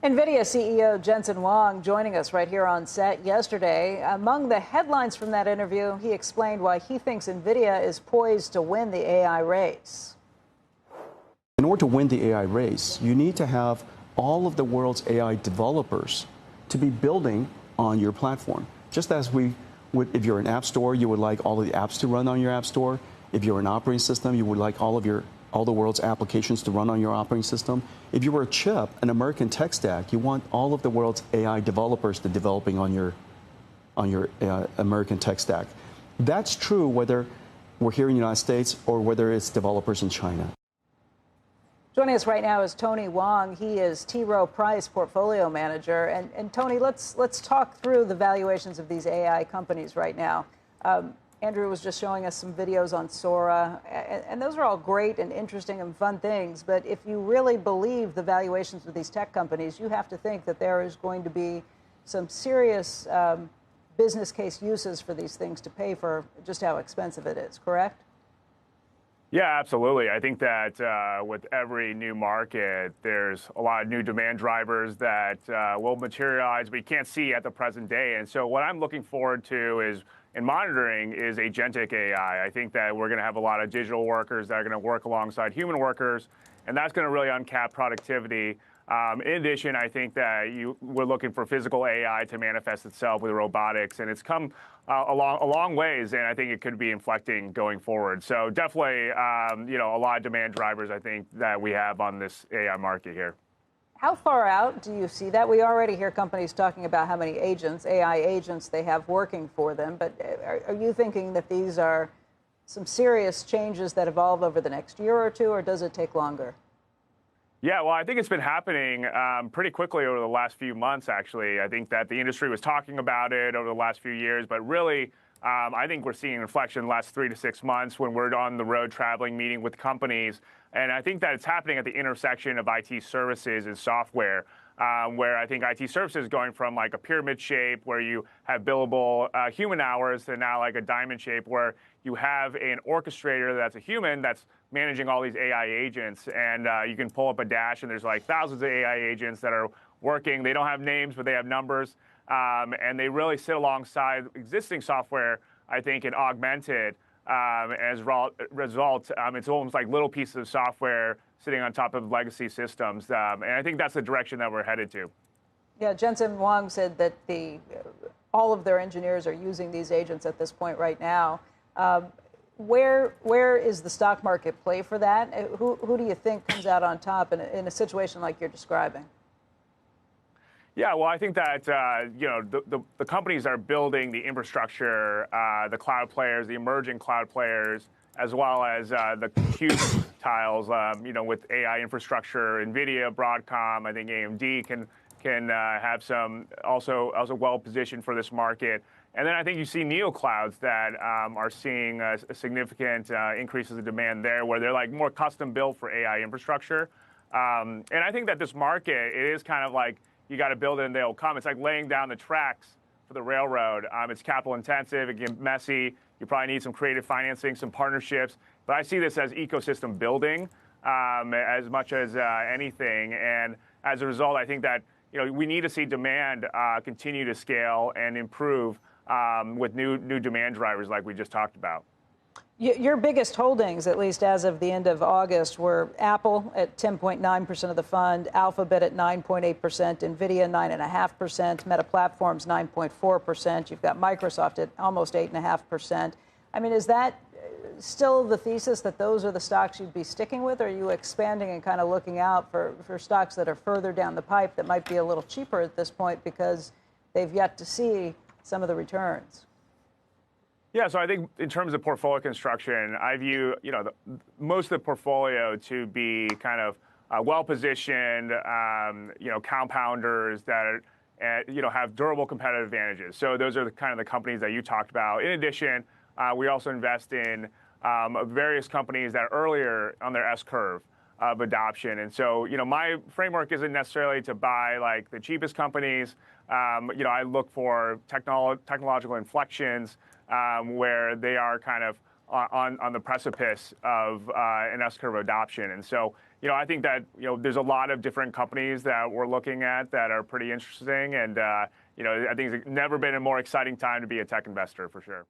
Nvidia CEO Jensen Huang joining us right here on set yesterday. Among the headlines from that interview, he explained why he thinks Nvidia is poised to win the AI race. In order to win the AI race, you need to have all of the world's AI developers to be building on your platform. Just as we would, if you're an app store, you would like all of the apps to run on your app store. If you're an operating system, you would like all the world's applications to run on your operating system. If you were a chip, an American tech stack, you want all of the world's AI developers to developing on your American tech stack. That's true whether we're here in the United States or whether it's developers in China. Joining us right now is Tony Wang. He is T. Rowe Price portfolio manager. And Tony, let's talk through the valuations of these AI companies right now. Andrew was just showing us some videos on Sora, and those are all great and interesting and fun things. But if you really believe the valuations of these tech companies, you have to think that there is going to be some serious business case uses for these things to pay for just how expensive it is, correct? Yeah, absolutely. I think that with every new market, there's a lot of new demand drivers that will materialize, but you can't see at the present day. And so what I'm looking forward to is, and monitoring, is agentic AI. I think that we're going to have a lot of digital workers that are going to work alongside human workers, and that's going to really uncap productivity. In addition, I think that we're looking for physical AI to manifest itself with robotics, and it's come a long ways, and I think it could be inflecting going forward. So definitely, a lot of demand drivers, I think, that we have on this AI market here. How far out do you see that? We already hear companies talking about how many agents, AI agents, they have working for them, but are you thinking that these are some serious changes that evolve over the next year or two, or does it take longer? Yeah, well, I think it's been happening pretty quickly over the last few months, actually. I think that the industry was talking about it over the last few years, but really, I think we're seeing an inflection in the last 3 to 6 months when we're on the road traveling, meeting with companies. And I think that it's happening at the intersection of IT services and software, where I think IT services is going from like a pyramid shape where you have billable human hours to now like a diamond shape where you have an orchestrator that's a human that's managing all these AI agents. And you can pull up a dash and there's like thousands of AI agents that are working. They don't have names, but they have numbers. And they really sit alongside existing software, I think, and augment it. As a result, it's almost like little pieces of software sitting on top of legacy systems. And I think that's the direction that we're headed to. Yeah, Jensen Huang said that all of their engineers are using these agents at this point right now. Where is the stock market play for that? Who do you think comes out on top in a situation like you're describing? Yeah, well, I think that the companies that are building the infrastructure, the cloud players, the emerging cloud players, as well as the compute tiles, with AI infrastructure, Nvidia, Broadcom, I think AMD can have some also well positioned for this market. And then I think you see neoclouds that are seeing a significant increases in demand there, where they're like more custom built for AI infrastructure. And I think that this market, it is kind of like, you got to build it and they'll come. It's like laying down the tracks for the railroad. It's capital intensive, it can get messy. You probably need some creative financing, some partnerships. But I see this as ecosystem building as much as anything. And as a result, I think that we need to see demand continue to scale and improve with new demand drivers like we just talked about. Your biggest holdings, at least as of the end of August, were Apple at 10.9% of the fund, Alphabet at 9.8%, Nvidia 9.5%, Meta Platforms 9.4%. You've got Microsoft at almost 8.5%. I mean, is that still the thesis that those are the stocks you'd be sticking with? Or are you expanding and kind of looking out for stocks that are further down the pipe that might be a little cheaper at this point because they've yet to see some of the returns? Yeah, so I think in terms of portfolio construction, I view most of the portfolio to be kind of well-positioned, compounders that have durable competitive advantages. So those are the kind of the companies that you talked about. In addition, we also invest in various companies that are earlier on their S curve of adoption. And so my framework isn't necessarily to buy like the cheapest companies. I look for technological inflections where they are kind of on the precipice of an S-curve adoption. And so I think that there's a lot of different companies that we're looking at that are pretty interesting, and I think it's never been a more exciting time to be a tech investor for sure.